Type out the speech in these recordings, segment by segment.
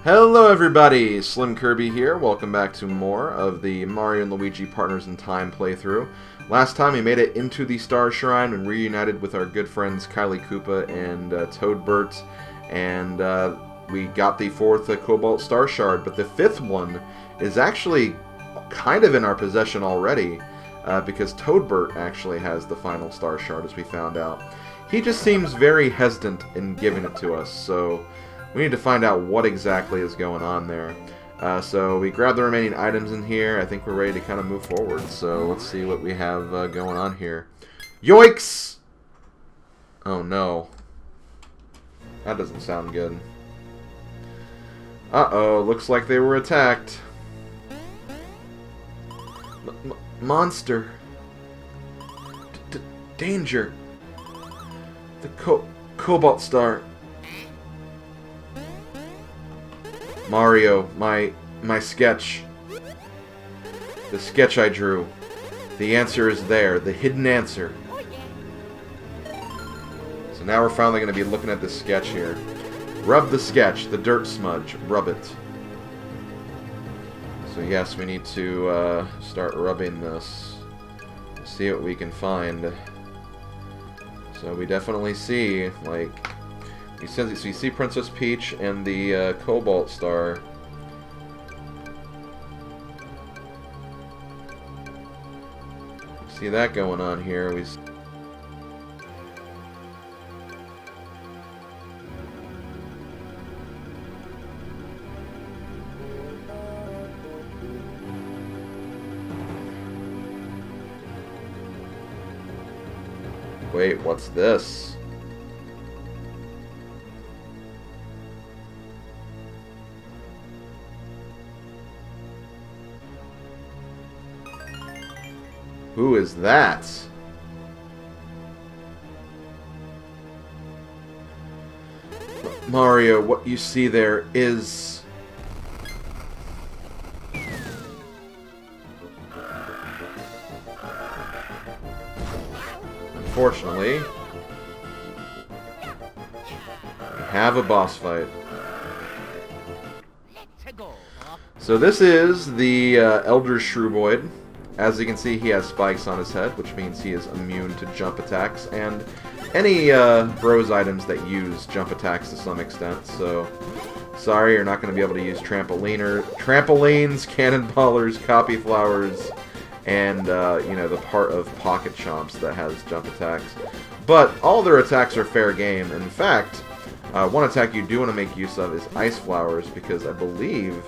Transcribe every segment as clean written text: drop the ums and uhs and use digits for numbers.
Hello everybody, SlimKirby here. Welcome back to more of the Mario and Luigi Partners in Time playthrough. Last time we made it into the Star Shrine and reunited with our good friends Kylie Koopa and Toadbert, and we got the fourth Cobalt Star shard, but the fifth one is actually kind of in our possession already, because Toadbert actually has the final Star shard, as we found out. He just seems very hesitant in giving it to us, so we need to find out what exactly is going on there. So we grabbed the remaining items in here. I think we're ready to kind of move forward. So let's see what we have going on here. Yoinks! Oh no. That doesn't sound good. Uh-oh, looks like they were attacked. Monster. Danger. The Cobalt Star. Mario, my sketch. The sketch I drew. The answer is there. The hidden answer. So now we're finally going to be looking at this sketch here. Rub the sketch. The dirt smudge. Rub it. So yes, we need to start rubbing this. See what we can find. So we definitely see, like, so you see Princess Peach and the Cobalt Star. See that going on here. Wait, what's this? Who is that? Mario, what you see there is... Unfortunately, we have a boss fight. So this is the Elder Shrooboid. As you can see, he has spikes on his head, which means he is immune to jump attacks, and any Bros items that use jump attacks to some extent, so sorry, you're not going to be able to use trampolines, cannonballers, copy flowers, and, you know, the part of Pocket Chomps that has jump attacks. But all their attacks are fair game. In fact, one attack you do want to make use of is Ice Flowers, because I believe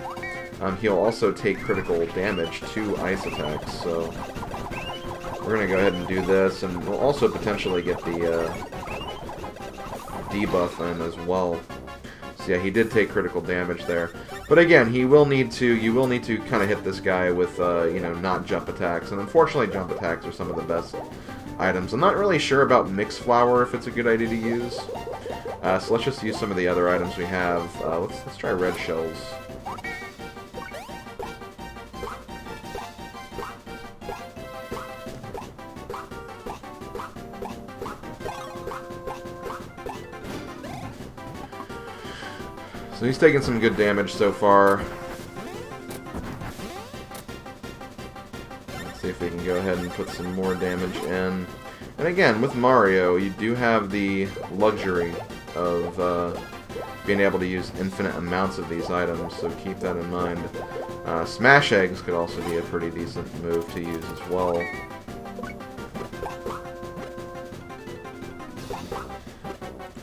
he'll also take critical damage to ice attacks, so we're going to go ahead and do this, and we'll also potentially get the debuff in as well. So yeah, he did take critical damage there. But again, you will need to kind of hit this guy with, you know, not jump attacks, and unfortunately jump attacks are some of the best items. I'm not really sure about Mix Flower, if it's a good idea to use. So let's just use some of the other items we have. Let's try Red Shells. So he's taking some good damage so far. Let's see if we can go ahead and put some more damage in. And again, with Mario, you do have the luxury of being able to use infinite amounts of these items, so keep that in mind. Smash Eggs could also be a pretty decent move to use as well.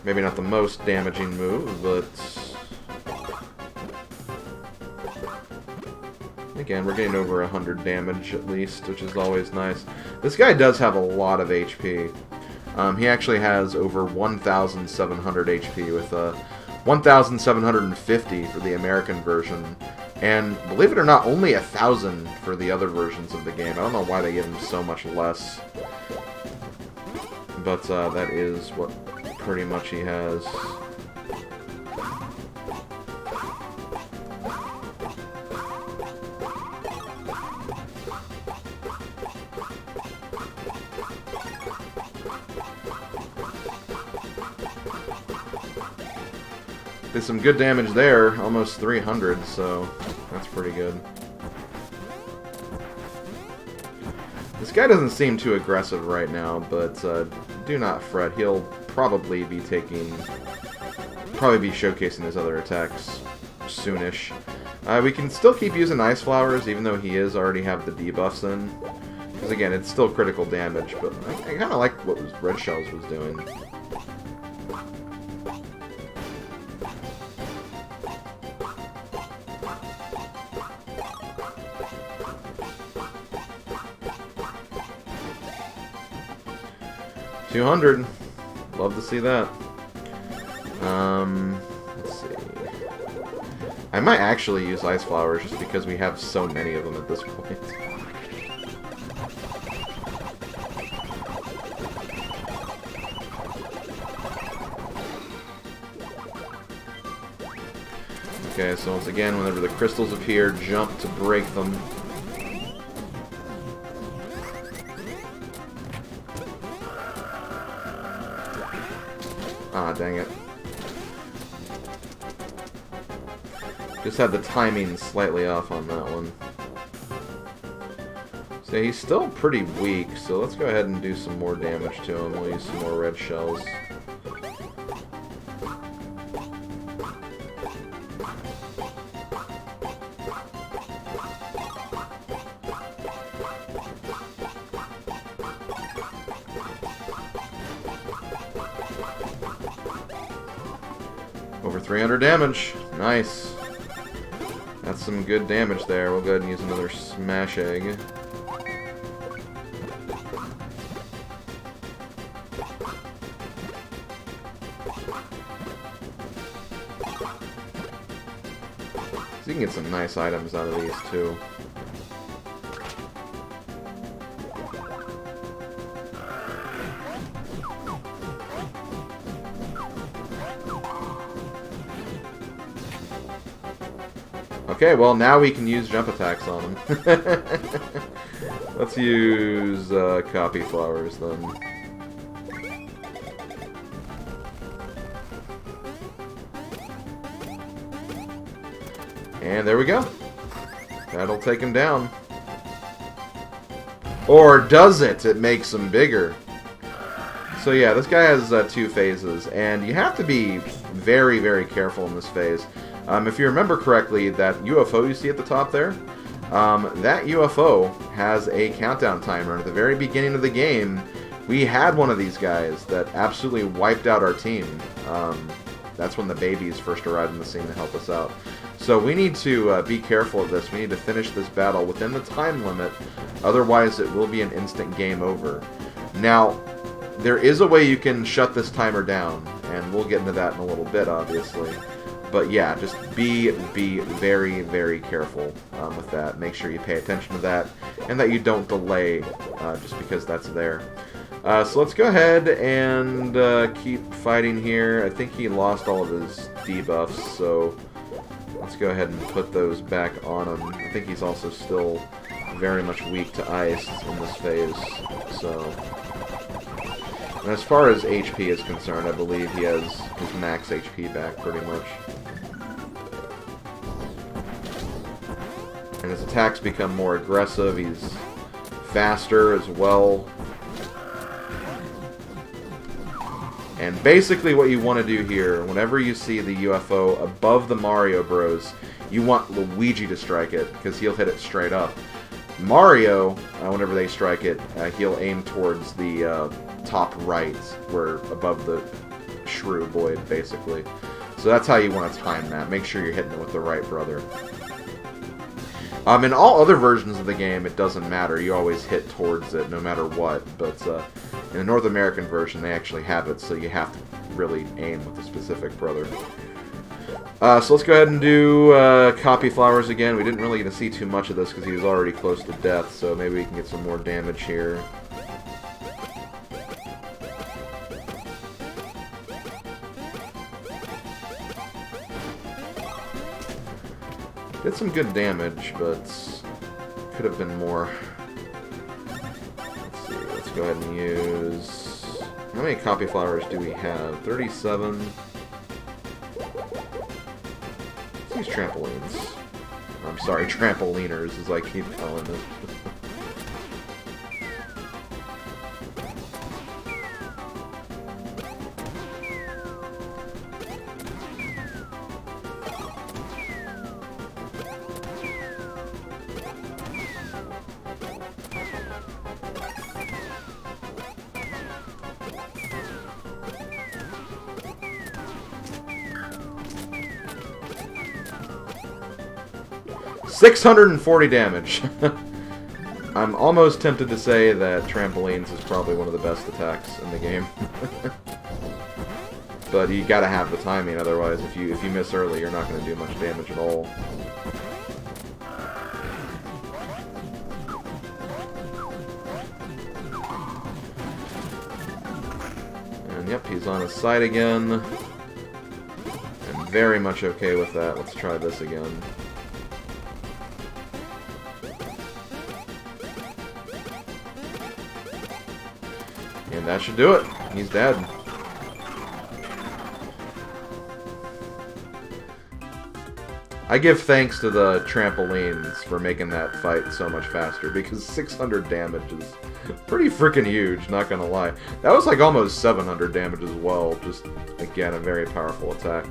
Maybe not the most damaging move, but again, we're getting over 100 damage at least, which is always nice. This guy does have a lot of HP. He actually has over 1,700 HP with 1,750 for the American version. And believe it or not, only 1,000 for the other versions of the game. I don't know why they give him so much less. But that is what pretty much he has. Did some good damage there, almost 300, so that's pretty good. This guy doesn't seem too aggressive right now, but do not fret. He'll probably be showcasing his other attacks soonish. We can still keep using Ice Flowers, even though he already have the debuffs in. Because again, it's still critical damage, but I kind of like what Red Shells was doing. $200. Love to see that. Let's see. I might actually use Ice Flowers just because we have so many of them at this point. Okay, so once again, whenever the crystals appear, jump to break them. Ah, dang it. Just had the timing slightly off on that one. So he's still pretty weak, so let's go ahead and do some more damage to him. We'll use some more red shells. Over 300 damage. Nice. That's some good damage there. We'll go ahead and use another Smash Egg. So you can get some nice items out of these too. Okay, well now we can use jump attacks on them. Let's use Copy Flowers then. And there we go. That'll take him down. Or does it? It makes him bigger. So yeah, this guy has 2 phases, and you have to be very, very careful in this phase. If you remember correctly, that UFO you see at the top there, that UFO has a countdown timer. At the very beginning of the game, we had one of these guys that absolutely wiped out our team. That's when the babies first arrived in the scene to help us out. So we need to be careful of this. We need to finish this battle within the time limit, otherwise it will be an instant game over. Now, there is a way you can shut this timer down, and we'll get into that in a little bit, obviously. But yeah, just be very, very careful with that. Make sure you pay attention to that, and that you don't delay just because that's there. So let's go ahead and keep fighting here. I think he lost all of his debuffs, so let's go ahead and put those back on him. I think he's also still very much weak to ice in this phase. So, and as far as HP is concerned, I believe he has his max HP back pretty much. And his attacks become more aggressive. He's faster as well. And basically what you want to do here, whenever you see the UFO above the Mario Bros, you want Luigi to strike it, because he'll hit it straight up. Mario, whenever they strike it, he'll aim towards the top right, where above the Shrooboid, basically. So that's how you want to time that. Make sure you're hitting it with the right brother. In all other versions of the game, it doesn't matter. You always hit towards it, no matter what. But in the North American version, they actually have it, so you have to really aim with a specific brother. So let's go ahead and do Copy Flowers again. We didn't really get to see too much of this because he was already close to death, so maybe we can get some more damage here. Did some good damage, but could have been more. Let's see, let's go ahead and use... How many Copy Flowers do we have? 37. These trampolines. I'm sorry, trampoliners, as I keep calling them. 640 damage. I'm almost tempted to say that trampolines is probably one of the best attacks in the game. But you gotta have the timing, otherwise if you miss early, you're not gonna do much damage at all. And yep, he's on his side again. I'm very much okay with that. Let's try this again. And that should do it. He's dead. I give thanks to the trampolines for making that fight so much faster, because 600 damage is pretty freaking huge, not gonna lie. That was like almost 700 damage as well, just, again, a very powerful attack.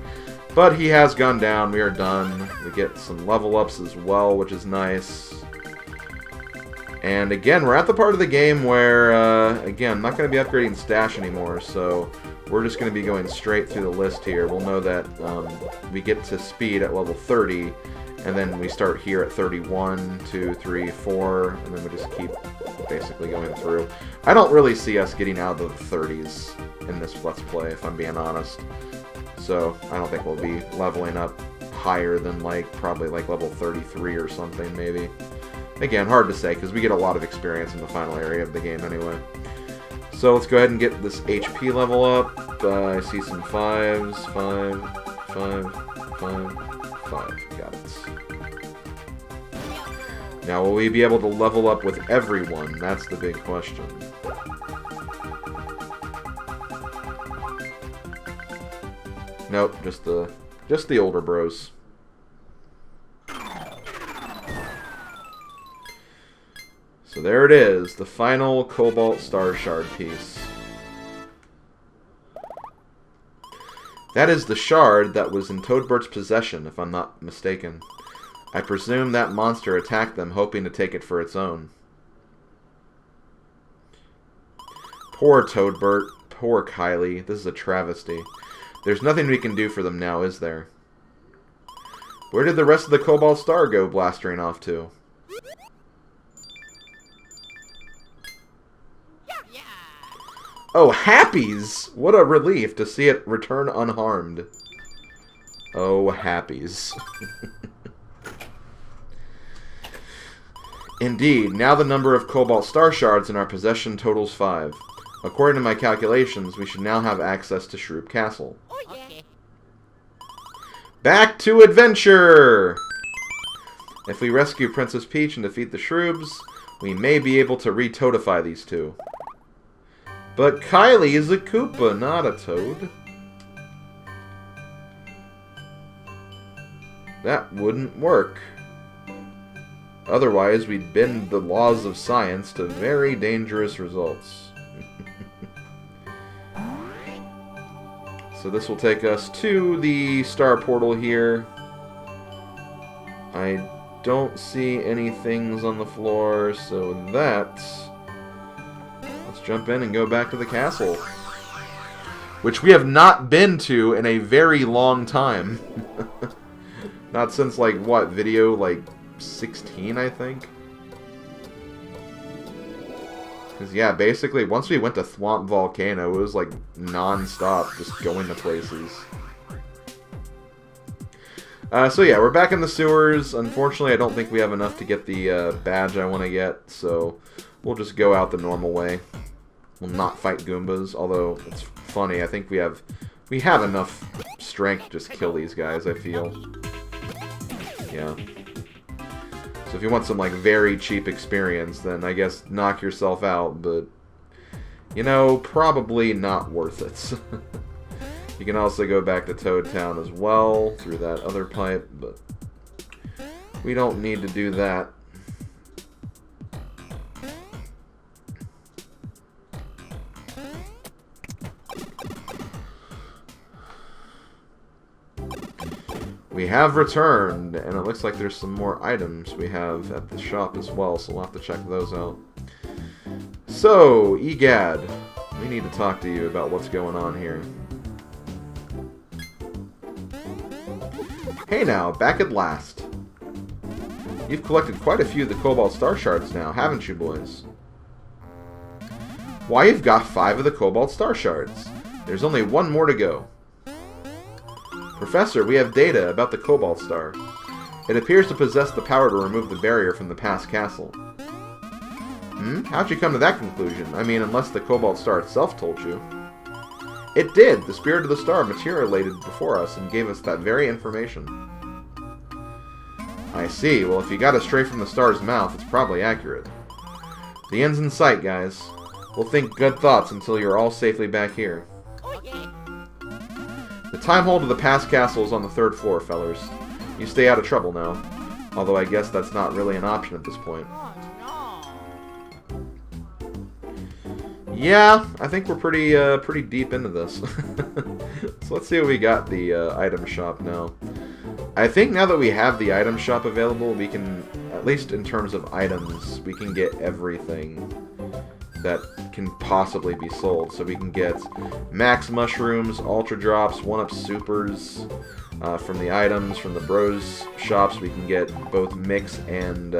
But he has gone down, we are done. We get some level ups as well, which is nice. And again, we're at the part of the game where, again, I'm not going to be upgrading Stash anymore, so we're just going to be going straight through the list here. We'll know that we get to speed at level 30, and then we start here at 31, 2, 3, 4, and then we just keep basically going through. I don't really see us getting out of the 30s in this Let's Play, if I'm being honest. So, I don't think we'll be leveling up higher than, like, probably like level 33 or something, maybe. Again, hard to say, because we get a lot of experience in the final area of the game anyway. So let's go ahead and get this HP level up. I see some 5s. 5, 5, 5, 5. Got it. Now, will we be able to level up with everyone? That's the big question. Nope, just the older bros. So there it is, the final Cobalt Star shard piece. That is the shard that was in Toadbert's possession, if I'm not mistaken. I presume that monster attacked them, hoping to take it for its own. Poor Toadbert, poor Kylie, this is a travesty. There's nothing we can do for them now, is there? Where did the rest of the Cobalt Star go blastering off to? Oh, Happies! What a relief to see it return unharmed. Oh, Happies. Indeed, now the number of Cobalt Star shards in our possession totals 5. According to my calculations, we should now have access to Shroob Castle. Oh, yeah. Back to adventure! If we rescue Princess Peach and defeat the Shroobs, we may be able to re-toadify these two. But Kylie is a Koopa, not a Toad. That wouldn't work. Otherwise, we'd bend the laws of science to very dangerous results. So this will take us to the star portal here. I don't see any things on the floor, so that's... Let's jump in and go back to the castle. Which we have not been to in a very long time. Not since, like, what, video, like, 16, I think? Because, yeah, basically, once we went to Thwomp Volcano, it was, like, non-stop, just going to places. So, yeah, we're back in the sewers. Unfortunately, I don't think we have enough to get the badge I want to get, so we'll just go out the normal way. We'll not fight Goombas, although it's funny, I think we have enough strength to just kill these guys, I feel. Yeah. So if you want some, like, very cheap experience, then I guess knock yourself out, but, you know, probably not worth it. You can also go back to Toad Town as well through that other pipe, but we don't need to do that. We have returned, and it looks like there's some more items we have at the shop as well, so we'll have to check those out. So, Egad, we need to talk to you about what's going on here. Hey now, back at last. You've collected quite a few of the Cobalt Star shards now, haven't you, boys? Why, you've got 5 of the Cobalt Star shards. There's only 1 more to go. Professor, we have data about the Cobalt Star. It appears to possess the power to remove the barrier from the past castle. How'd you come to that conclusion? I mean, unless the Cobalt Star itself told you. It did! The spirit of the star materialized before us and gave us that very information. I see. Well, if you got it straight from the star's mouth, it's probably accurate. The end's in sight, guys. We'll think good thoughts until you're all safely back here. The time hold of the past castle is on the 3rd floor, fellers. You stay out of trouble now. Although I guess that's not really an option at this point. Yeah, I think we're pretty deep into this. So let's see what we got the item shop now. I think now that we have the item shop available, we can, at least in terms of items, we can get everything that can possibly be sold. So we can get max mushrooms, ultra drops, 1-up supers from the items, from the bros shops. We can get both mix and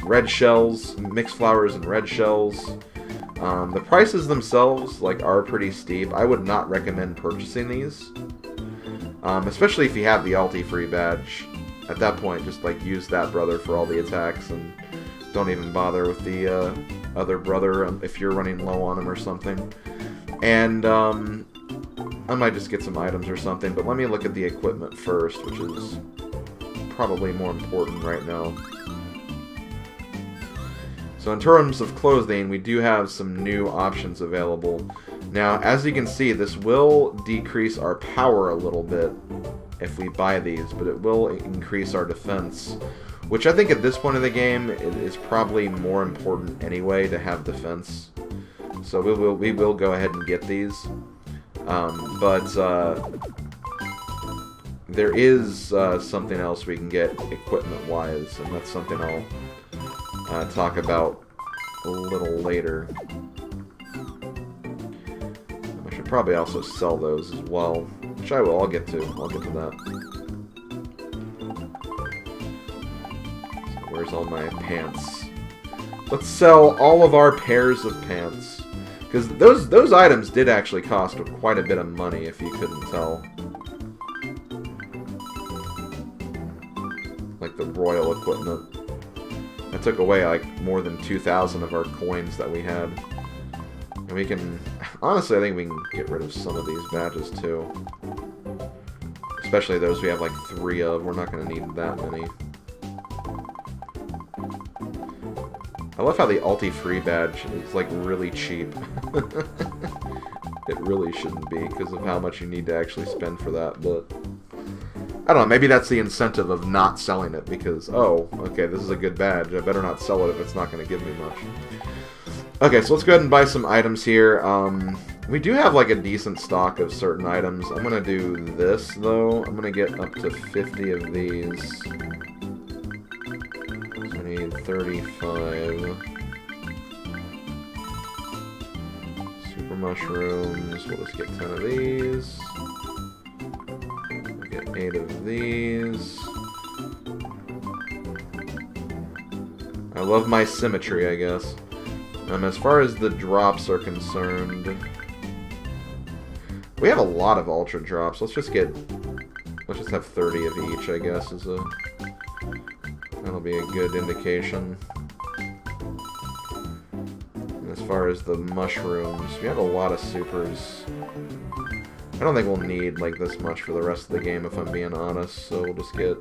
red shells, mixed flowers and red shells. The prices themselves are pretty steep. I would not recommend purchasing these, especially if you have the ulti free badge. At that point, just use that brother for all the attacks and don't even bother with the other brother if you're running low on him or something. And I might just get some items or something, but let me look at the equipment first, which is probably more important right now. So in terms of clothing, we do have some new options available. Now, as you can see, this will decrease our power a little bit if we buy these, but it will increase our defense, which I think at this point in the game is probably more important anyway to have defense. So we will go ahead and get these. There is something else we can get equipment-wise, and that's something I'll talk about a little later. I should probably also sell those as well, which I will. I'll get to that. So where's all my pants? Let's sell all of our pairs of pants, because those items did actually cost quite a bit of money, if you couldn't tell. Like the royal equipment. That took away more than 2,000 of our coins that we had. And we can... Honestly, I think we can get rid of some of these badges, too. Especially those we have 3 of. We're not going to need that many. I love how the ulti-free badge is, really cheap. It really shouldn't be, because of how much you need to actually spend for that, but... I don't know, maybe that's the incentive of not selling it, because, oh, okay, this is a good badge. I better not sell it if it's not going to give me much. Okay, so let's go ahead and buy some items here. We do have, a decent stock of certain items. I'm going to do this, though. I'm going to get up to 50 of these. So I need 35. Super mushrooms. We'll just get 10 of these. 8 of these. I love my symmetry, I guess. As far as the drops are concerned, we have a lot of ultra drops. Let's just have 30 of each, I guess, that'll be a good indication. And as far as the mushrooms, we have a lot of supers. I don't think we'll need this much for the rest of the game, if I'm being honest, so we'll just get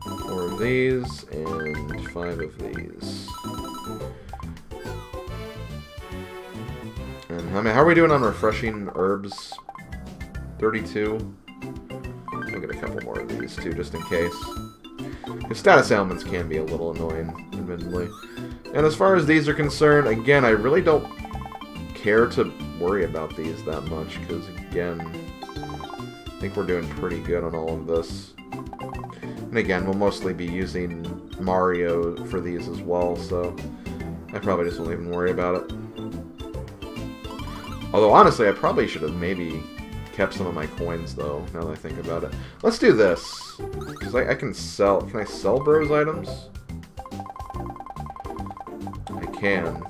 4 of these and 5 of these. And how are we doing on refreshing herbs? 32. We'll get a couple more of these too, just in case. Because status ailments can be a little annoying, admittedly. And as far as these are concerned, again, I really don't care to worry about these that much, because again, I think we're doing pretty good on all of this. And again, we'll mostly be using Mario for these as well, so I probably just won't even worry about it. Although, honestly, I probably should have maybe kept some of my coins, though, now that I think about it. Let's do this, because I can sell... Can I sell bros items? I can.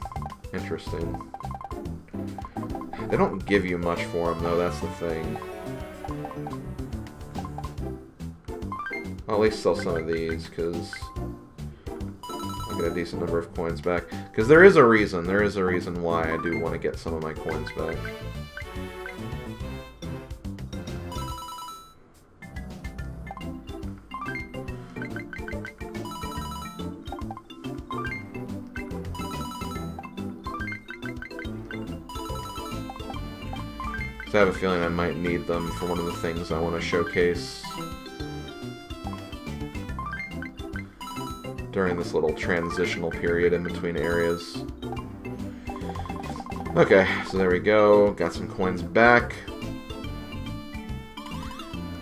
Interesting. They don't give you much for them, though, that's the thing. I'll at least sell some of these, because I'll get a decent number of coins back. Because there is a reason why I do want to get some of my coins back. I have a feeling I might need them for one of the things I want to showcase during this little transitional period in between areas. Okay, so there we go. Got some coins back.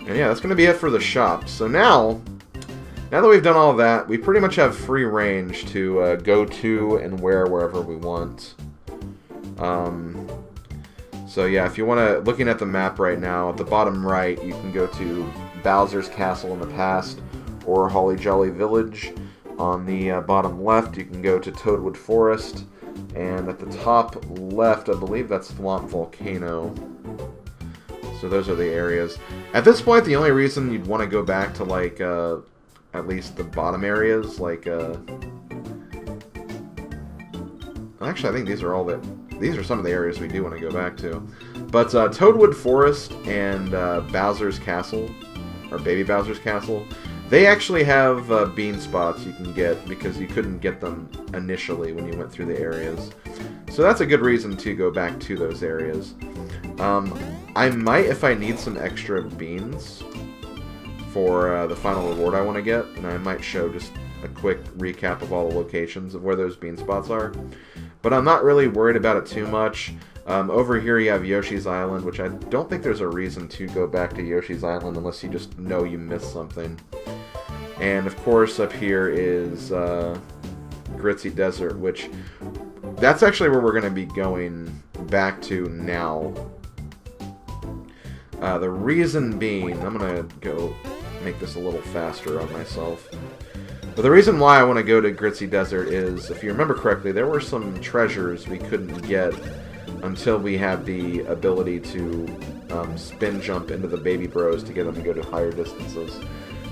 And yeah, that's going to be it for the shop. So now that we've done all of that, we pretty much have free range to go to and wherever we want. So yeah, if you want to, looking at the map right now, at the bottom right, you can go to Bowser's Castle in the past, or Holly Jolly Village. On the bottom left, you can go to Toadwood Forest, and at the top left, I believe that's Thwomp Volcano. So those are the areas. At this point, the only reason you'd want to go back to, like, at least the bottom areas, like, actually, I think these are all that... These are some of the areas we do want to go back to. But Toadwood Forest and Bowser's Castle, or Baby Bowser's Castle, they actually have bean spots you can get because you couldn't get them initially when you went through the areas. So that's a good reason to go back to those areas. I might, if I need some extra beans for the final reward I want to get, and I might show just a quick recap of all the locations of where those bean spots are. But I'm not really worried about it too much. Over here you have Yoshi's Island, which I don't think there's a reason to go back to Yoshi's Island unless you just know you missed something. And of course up here is Gritzy Desert, which that's actually where we're going to be going back to now. The reason being, I'm going to go make this a little faster on myself. But the reason why I want to go to Gritzy Desert is, if you remember correctly, there were some treasures we couldn't get until we had the ability to spin jump into the baby bros to get them to go to higher distances.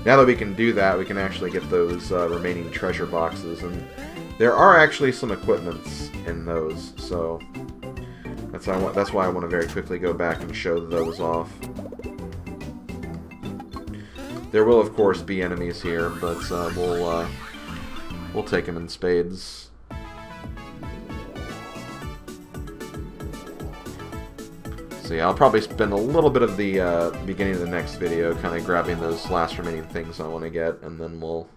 Now that we can do that, we can actually get those remaining treasure boxes, and there are actually some equipments in those, so that's why I want to very quickly go back and show those off. There will, of course, be enemies here, but we'll take them in spades. So yeah, I'll probably spend a little bit of the beginning of the next video kind of grabbing those last remaining things I want to get, and then we'll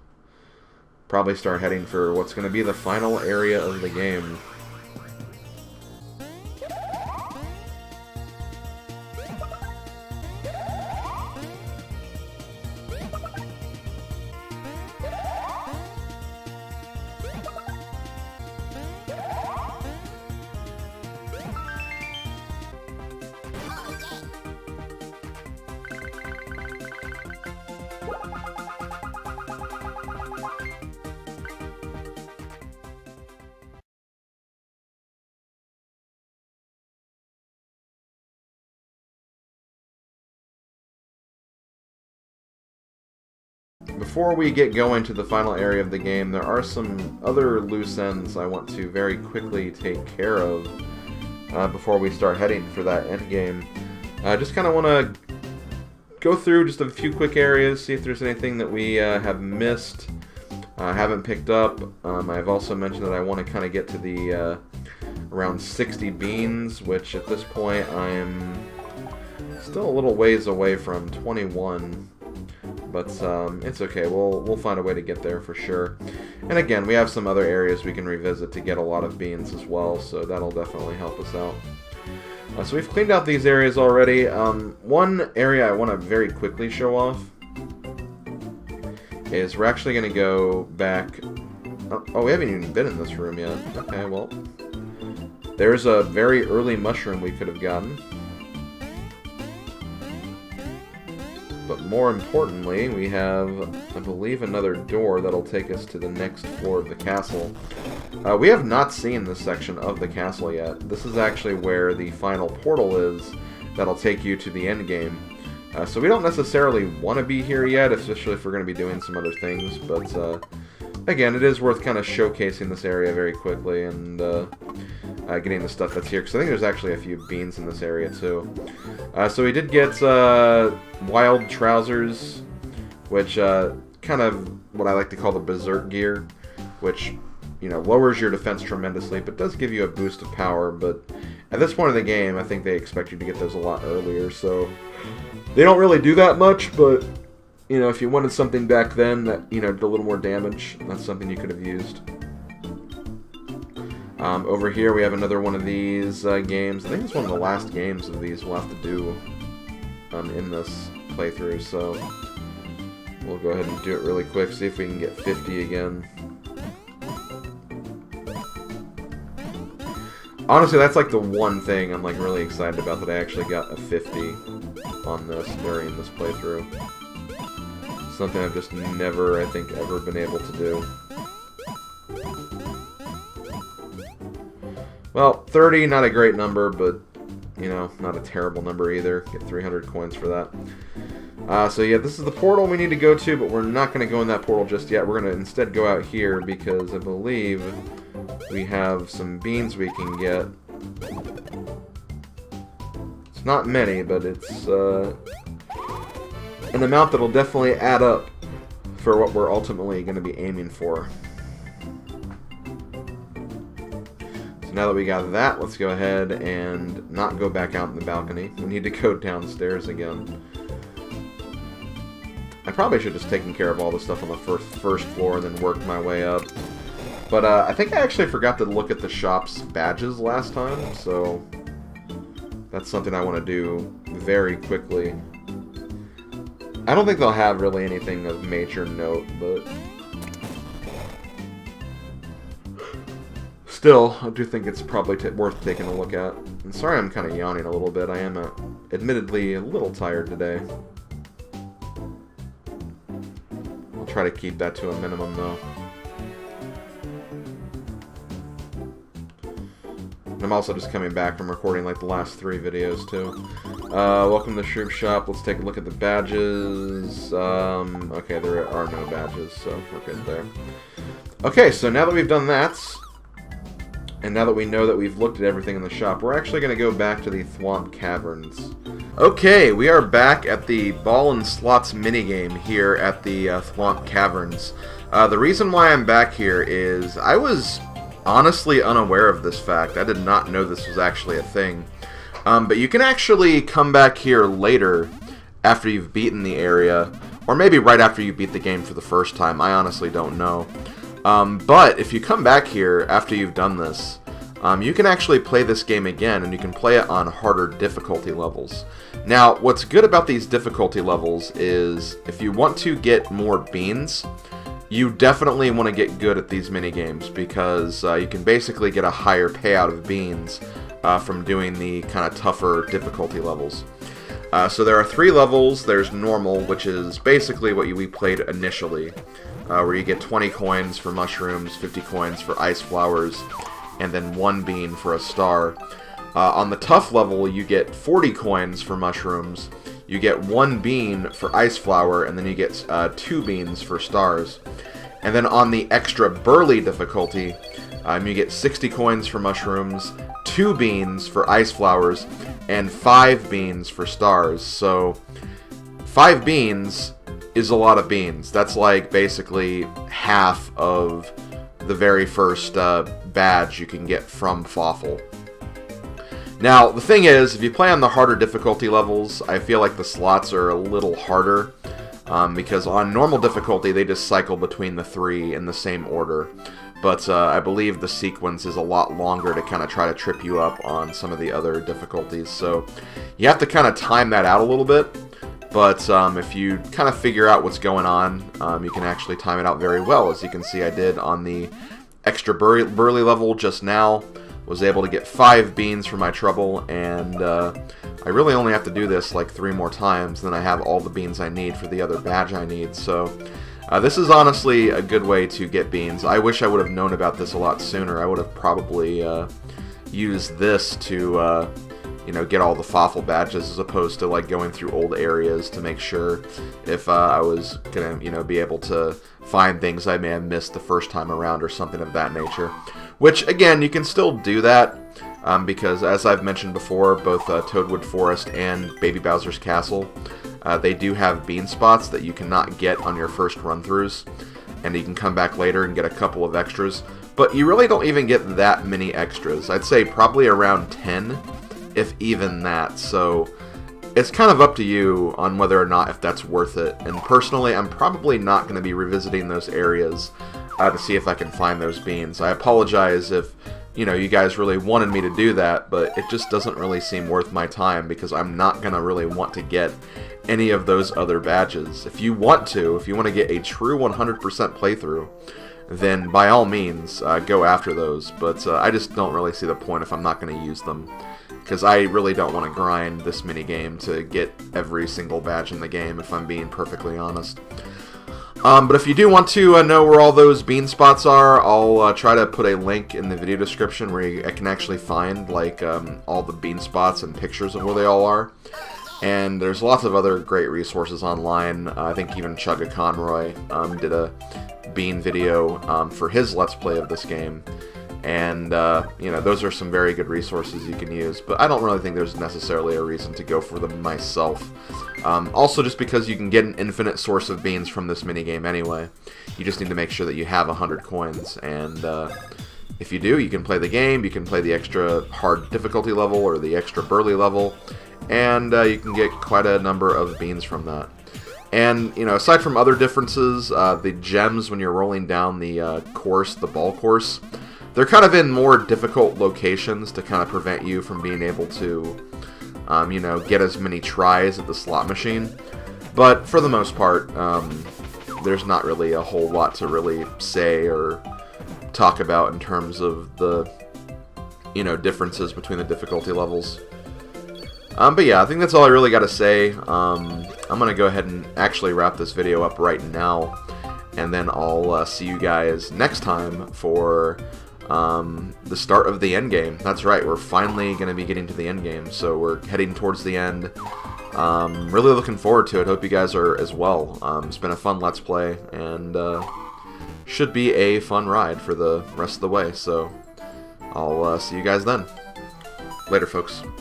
probably start heading for what's going to be the final area of the game. Before we get going to the final area of the game, there are some other loose ends I want to very quickly take care of before we start heading for that end game. I just kind of want to go through just a few quick areas, see if there's anything that we have missed, haven't picked up. I've also mentioned that I want to kind of get to the around 60 beans, which at this point I'm Still a little ways away from 21, but it's okay. We'll find a way to get there for sure. And again, we have some other areas we can revisit to get a lot of beans as well, so that'll definitely help us out. So we've cleaned out these areas already. One area I want to very quickly show off is we're actually going to go back... Oh, we haven't even been in this room yet. Okay, well, there's a very early mushroom we could have gotten. But more importantly, we have, I believe, another door that'll take us to the next floor of the castle. We have not seen this section of the castle yet. This is actually where the final portal is that'll take you to the end game. So we don't necessarily want to be here yet, especially if we're going to be doing some other things. But again, it is worth kind of showcasing this area very quickly and getting the stuff that's here. Because I think there's actually a few beans in this area too. So we did get wild trousers, which kind of what I like to call the berserk gear, which, you know, lowers your defense tremendously, but does give you a boost of power. But at this point of the game, I think they expect you to get those a lot earlier, so they don't really do that much. But, you know, if you wanted something back then that, you know, did a little more damage, that's something you could have used. Over here we have another one of these games. I think it's one of the last games of these we'll have to do in this playthrough, so we'll go ahead and do it really quick, see if we can get 50 again. Honestly, that's like the one thing I'm like really excited about, that I actually got a 50 on this during this playthrough. Something I've just never, I think, ever been able to do. Well, 30, not a great number, but, you know, not a terrible number either. Get 300 coins for that. So yeah, this is the portal we need to go to, but we're not going to go in that portal just yet. We're going to instead go out here, because I believe we have some beans we can get. It's not many, but it's an amount that'll definitely add up for what we're ultimately going to be aiming for. So now that we got that, let's go ahead and not go back out in the balcony. We need to go downstairs again. I probably should have just taken care of all the stuff on the first floor and then worked my way up. But I think I actually forgot to look at the shop's badges last time, so that's something I want to do very quickly. I don't think they'll have really anything of major note, but still, I do think it's probably worth taking a look at. And sorry I'm kind of yawning a little bit. I am admittedly a little tired today. I'll try to keep that to a minimum, though. And I'm also just coming back from recording like the last 3 videos, too. Welcome to the Shroob shop. Let's take a look at the badges. Okay, there are no badges, so we're good there. Okay, so now that we've done that, and now that we know that we've looked at everything in the shop, we're actually going to go back to the Thwomp Caverns. Okay, we are back at the Ball and Slots minigame here at the Thwomp Caverns. The reason why I'm back here is I was honestly unaware of this fact. I did not know this was actually a thing. But you can actually come back here later after you've beaten the area, or maybe right after you beat the game for the first time. I honestly don't know. But if you come back here after you've done this, you can actually play this game again, and you can play it on harder difficulty levels. Now, what's good about these difficulty levels is if you want to get more beans, you definitely want to get good at these minigames, because you can basically get a higher payout of beans from doing the kind of tougher difficulty levels. So there are 3 levels. There's normal, which is basically what we played initially, where you get 20 coins for mushrooms, 50 coins for ice flowers, and then 1 bean for a star. On the tough level, you get 40 coins for mushrooms, you get 1 bean for ice flower, and then you get 2 beans for stars. And then on the extra burly difficulty, you get 60 coins for mushrooms, 2 beans for ice flowers, and 5 beans for stars. So 5 beans is a lot of beans. That's like basically half of the very first badge you can get from Fawful. Now, the thing is, if you play on the harder difficulty levels, I feel like the slots are a little harder, because on normal difficulty, they just cycle between the 3 in the same order. But I believe the sequence is a lot longer to kind of try to trip you up on some of the other difficulties. So you have to kind of time that out a little bit. But if you kind of figure out what's going on, you can actually time it out very well. As you can see, I did on the extra burly level just now. Was able to get 5 beans for my trouble, and I really only have to do this like 3 more times, then I have all the beans I need for the other badge I need. So this is honestly a good way to get beans. I wish I would have known about this a lot sooner. I would have probably used this to you know, get all the Fawful badges as opposed to like going through old areas to make sure if I was gonna, you know, be able to find things I may have missed the first time around or something of that nature. Which, again, you can still do that, because, as I've mentioned before, both Toadwood Forest and Baby Bowser's Castle, they do have bean spots that you cannot get on your first run-throughs, and you can come back later and get a couple of extras, but you really don't even get that many extras. I'd say probably around 10, if even that, so it's kind of up to you on whether or not if that's worth it, and personally, I'm probably not going to be revisiting those areas to see if I can find those beans. I apologize if, you know, you guys really wanted me to do that, but it just doesn't really seem worth my time because I'm not going to really want to get any of those other badges. If you want to get a true 100% playthrough, then by all means, go after those, but I just don't really see the point if I'm not going to use them, because I really don't want to grind this minigame to get every single badge in the game, if I'm being perfectly honest. But if you do want to know where all those bean spots are, I'll try to put a link in the video description where I can actually find like all the bean spots and pictures of where they all are. And there's lots of other great resources online. I think even Chugga Conroy did a bean video for his Let's Play of this game. And, you know, those are some very good resources you can use, but I don't really think there's necessarily a reason to go for them myself. Also, just because you can get an infinite source of beans from this minigame anyway, you just need to make sure that you have 100 coins, and if you do, you can play the game, you can play the extra hard difficulty level or the extra burly level, and you can get quite a number of beans from that. And, you know, aside from other differences, the gems when you're rolling down the course, the ball course, they're kind of in more difficult locations to kind of prevent you from being able to, you know, get as many tries at the slot machine. But for the most part, there's not really a whole lot to really say or talk about in terms of the, you know, differences between the difficulty levels. But yeah, I think that's all I really got to say. I'm going to go ahead and actually wrap this video up right now, and then I'll see you guys next time for the start of the end game. That's right, we're finally going to be getting to the end game, so we're heading towards the end. Really looking forward to it. Hope you guys are as well. It's been a fun Let's Play, and should be a fun ride for the rest of the way, so I'll see you guys then. Later, folks.